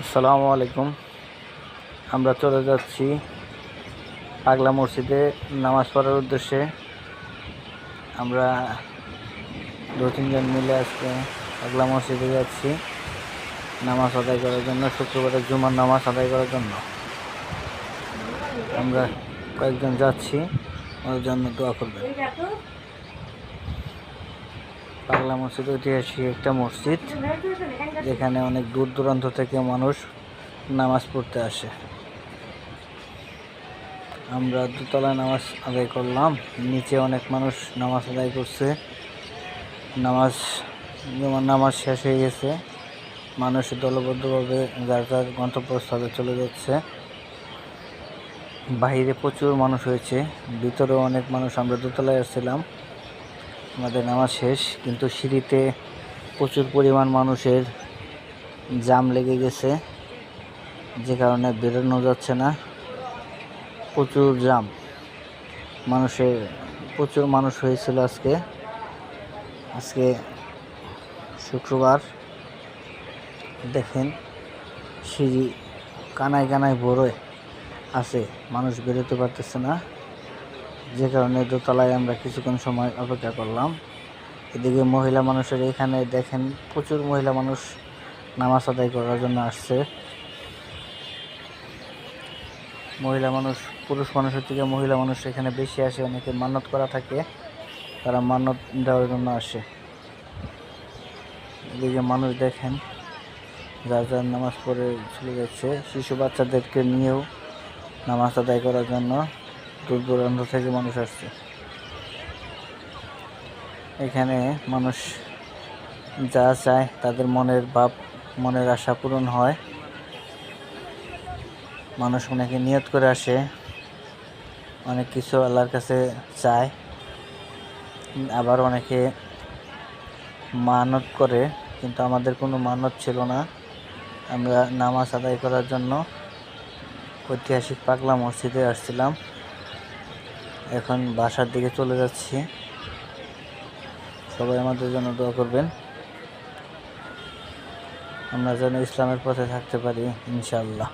আসসালামু আলাইকুম। আমরা চলে যাচ্ছি পাগলা মসজিদে নামাজ পড়ার উদ্দেশ্যে। আমরা 2-3 জন মিলে আজকে পাগলা মসজিদে যাচ্ছি নামাজ আদায় করার জন্য, শুক্রবারের জুমার নামাজ আদায় করার জন্য। আমরা কয়েকজন যাচ্ছি, ওর জন্য দোয়া করবেন। পাগলা মসজিদ ঐতিহাসিক একটা মসজিদ, যেখানে অনেক দূর দূরান্ত থেকে মানুষ নামাজ পড়তে আসে। আমরা দোতলায় নামাজ আদায় করলাম, নিচে অনেক মানুষ নামাজ আদায় করছে। নামাজ শেষ হয়ে গেছে, মানুষ দলবদ্ধভাবে যার যার গন্তব্যস্থলে চলে যাচ্ছে। বাইরে প্রচুর মানুষ হয়েছে, ভিতরেও অনেক মানুষ। আমরা দোতলায় আসছিলাম, আমাদের নামাজ শেষ, কিন্তু সিঁড়িতে প্রচুর পরিমাণ মানুষের জাম লেগে গেছে, যে কারণে বেরোনো যাচ্ছে না। প্রচুর জাম, প্রচুর মানুষ হয়েছিল আজকে শুক্রবার। দেখেন সিঁড়ি কানায় কানায় ভরে আছে, মানুষ বেরোতে পারতেছে না, যে কারণে দোতলায় আমরা কিছুক্ষণ সময় অপেক্ষা করলাম। এদিকে মহিলা মানুষের এখানে দেখেন প্রচুর মহিলা মানুষ নামাজ আদায় করার জন্য আসছে। পুরুষ মানুষের থেকে মহিলা মানুষ এখানে বেশি আসে। অনেকে মান্যত করা থাকে, তারা মান্যত দেওয়ার জন্য আসে। এদিকে মানুষ দেখেন যার যার নামাজ পড়ে চলে যাচ্ছে। শিশু বাচ্চাদেরকে নিয়েও নামাজ আদায় করার জন্য দূর দূরান্ত থেকে মানুষ আসছে। এখানে মানুষ যা চায়, তাদের মনের আশা পূরণ হয়। মানুষ অনেকে নিয়ত করে আসে, অনেক কিছু আল্লাহর কাছে চায়। আবার অনেকে মানত করে, কিন্তু আমাদের কোনো মানত ছিল না। আমরা নামাজ আদায় করার জন্য ঐতিহাসিক পাগলা মসজিদে আসছিলাম। এখন বাসার দিকে চলে যাচ্ছি। সবাই আমাদের জন্য দোয়া করবেন, আমরা যেন ইসলামের পথে থাকতে পারি ইনশাআল্লাহ।